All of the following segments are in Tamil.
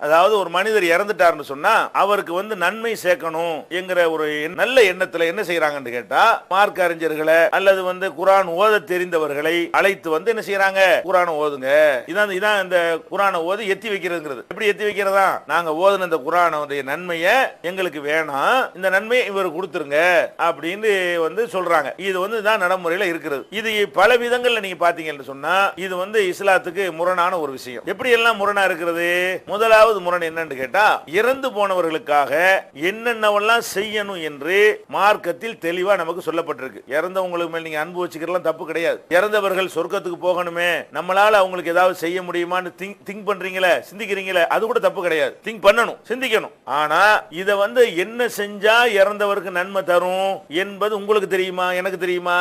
அதாவது ஒரு மனிதர் இறந்துட்டாருன்னு சொன்னா அவருக்கு நன்மை சேர்க்கணும் என்கிற ஒரு நல்ல எண்ணத்துல என்ன செய்யறாங்கன்னு கேட்டா, மார்க்க அறிஞர்களை அல்லது குர்ஆன் ஓத தெரிந்தவர்களை அழைத்து என்ன செய்யறாங்க, குர்ஆனை ஓதுங்க. இதான் இந்த குர்ஆனை ஓதி எத்தி வைக்கிறதுங்கிறது. எப்படி எத்தி வைக்கிறதா, நாங்க ஓதுன இந்த குர்ஆனுடைய நன்மையை எங்களுக்கு வேணாம், இந்த நன்மையை இவர் கொடுத்துருங்க அப்படின்னு சொல்றாங்க. இது தான் நடைமுறையில இருக்கிறது. இது பல விதங்கள்ல நீங்க பாத்தீங்கன்னு சொன்னா இது இஸ்லாத்துக்கு முரணான ஒரு விஷயம். எப்படி எல்லாம் முரணா இருக்கிறது? முதலாவது முரண் என்னன்னு கேட்டா, இறந்து போனவர்களுக்காக என்னென்னவெல்லாம் செய்யணும் என்று மார்க்கத்தில் தெளிவா நமக்கு சொல்லப்பட்டிருக்கு. இறந்தவங்களுக்கு மேல் நீங்க அன்பு வச்சுக்கலாம் தப்பு கிடையாது. இறந்தவர்கள் சொர்க்கத்துக்கு போகணுமே, நம்மளால அவங்களுக்கு ஏதாவது செய்ய முடியுமான்னு திங்க் பண்றீங்களே, சிந்திக்கிறீங்களே, அது கூட தப்பு கிடையாது. திங்க் பண்ணணும், சிந்திக்கணும். ஆனா இத என்ன செஞ்சா இறந்தவருக்கு நன்மை தரும் என்பது உங்களுக்கு தெரியுமா, எனக்கு தெரியுமா?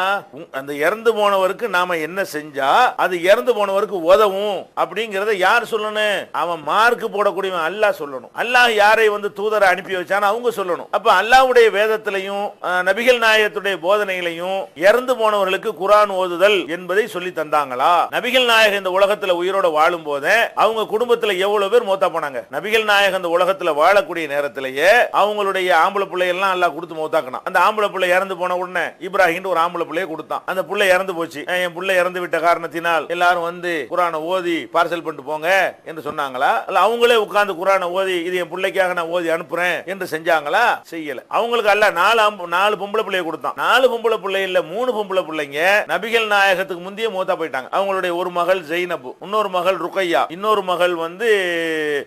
அந்த இறந்து போனவருக்கு நாம என்ன செஞ்சா அது இறந்து போனவருக்கு உதவும் அப்படிங்கறத யார் சொல்லணும்? அவன் மார்க் போடக்கூடியவன் அல்லாஹ் சொல்லணும். அல்லாஹ் யாரை தூதரை அனுப்பி வச்சான் அவங்க சொல்லணும். அப்ப அல்லாஹ்வுடைய வேதத்திலையும் நபிகள் நாயகத்துடைய போதனைகளையும் இறந்து போனவர்களுக்கு குர்ஆன் ஓதுதல் என்பதை சொல்லி தந்தாங்களா? நபிகள் நாயகம் இந்த உலகத்துல உயிரோட வாழும் போதே அவங்க குடும்பத்துல எவ்வளவு பேர் மௌத்தா போனாங்க? நபிகள் நாயகம் இந்த உலகத்துல வாழக்கூடிய நேரத்திலேயே அவங்களுடைய ஆம்பளை பிள்ளை எல்லாம் அல்லாஹ் கொடுத்து மௌத்தாக்கணும். அந்த ஆம்பளை பிள்ளை இறந்து போன உடனே இப்ராஹிம் ஒரு ஆம்பளை பிள்ளையை கொடுத்தான். அந்த பிள்ளை இறந்து போச்சு. என் பிள்ளை இறந்து விட்ட காரணத்தினால் எல்லாரும் குர்ஆனை ஓதி பார்சல் பண்ணிட்டு போங்க என்று சொன்னாங்களா? அல்ல அவங்களே உட்கார்ந்து குர்ஆனை ஓதி இது என் பிள்ளைக்காக நான் ஓதி அனுப்புறேன் என்று செஞ்சாங்களா? செய்யல. அவங்களுக்கு அல்ல நாலு பொம்பளை பிள்ளையை கொடுத்தான். 4 பொம்பளை பிள்ளை இல்ல, 3 பொம்பளை பிள்ளைங்க நபிகள் நாயகத்துக்கு முந்தைய மௌத்தா போயிட்டாங்க. அவங்களுடைய ஒரு மகள் ஜெய்னப், இன்னொரு மகள் ருக்கையா, இன்னொரு மகள்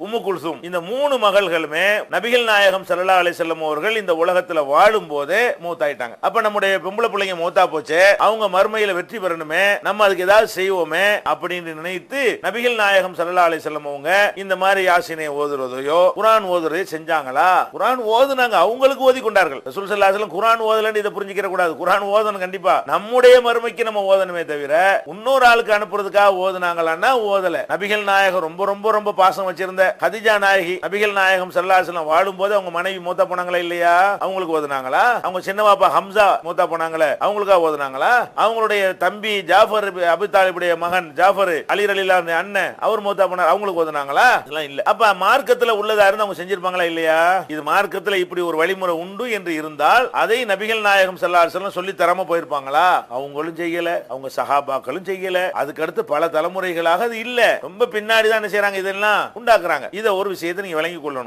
உம்மு குல்சும். இந்த 3 மகள்களுமே நபிகள் நாயகம் ஸல்லல்லாஹு அலைஹி வஸல்லம் அவர்கள் இந்த உலகத்துல வாழும் போதே மௌத்தாயிட்டாங்க. அப்ப நம்முடைய பொம்பளை பிள்ளைங்க மௌத்தா போச்சு, அவங்க மறுமையில வெற்றி பெறணுமே, நம்ம அதுக்கு ஏதாவது செய்வோமே அப்படின்னு நினைத்து நபிகள் நாயகம் ஸல்லல்லாஹு அலைஹி வஸல்லம் அவங்க இந்த மாதிரி யாசீனை ஓதுறதையோ குர்ஆன் ஓதுறதை செஞ்சாங்களா? குர்ஆன் ஓதுனாங்க, அவங்களுக்கு ஓதி கொண்டார்கள். ரசூல் ஸல்லல்லாஹு அலைஹி வஸல்லம் குர்ஆன் ஓதலன்னு இதை புரிஞ்சிக்க கூடாது. குர்ஆன் ஓதணும் கண்டிப்பா, நம்முடைய மறுமைக்கு நம்ம ஓதணுமே தவிர இன்னொரு ஆளுக்கு அனுப்புறதுக்காக ஓதுனாங்களான்னா ஓதல. நபிகள் நாயகம் ரொம்ப ரொம்ப ரொம்ப பாசம் வச்சிருந்த கதீஜா நாயகி நபிகள் நாயகம் ஸல்லல்லாஹு அலைஹி வஸல்லம் வாழும் போது அவங்க மனைவி மௌத்தா போனாங்களா இல்லையா? அவங்களுக்கு ஓதுனாங்களா? அவங்க சின்ன பாப்பா ஹம்சா மௌத்தா போனாங்களே, அவங்களுக்காக ஓதுனாங்களா? அவங்களுடைய தம்பி ஜாஃபர் அபூ தாலிபுடைய மகன் ஜாஃபர் அலி ரலியல்லாஹு அன்ஹு அண்ணன் அவர் மௌத்தா போனார், அவங்களுக்கு ஓதுனாங்களா? இதெல்லாம் இல்ல. அப்ப மார்க்கத்துல உள்ளதா இருந்து அவங்க செஞ்சிருப்பாங்களா இல்லையா? இது மார்க்கத்துல இப்படி ஒரு வழிமுறை உண்டு என்று இருந்தால் அதை நபிகள் நாயகம் ஸல்லல்லாஹு அலைஹி வஸல்லம் சொல்லி தராம போயிருப்பாங்களா? அவங்களும் செய்யல, அவங்க சஹாபாக்களும் செய்யல. அதுக்கு அடுத்து பல தலைமுறைகளாக அது இல்ல. ரொம்ப பின்னாடி தான் என்ன செய்றாங்க, இதெல்லாம் உண்டாக்குறாங்க. இத ஒரு விஷயத்தை நீங்க விளங்கிக் கொள்ளணும்.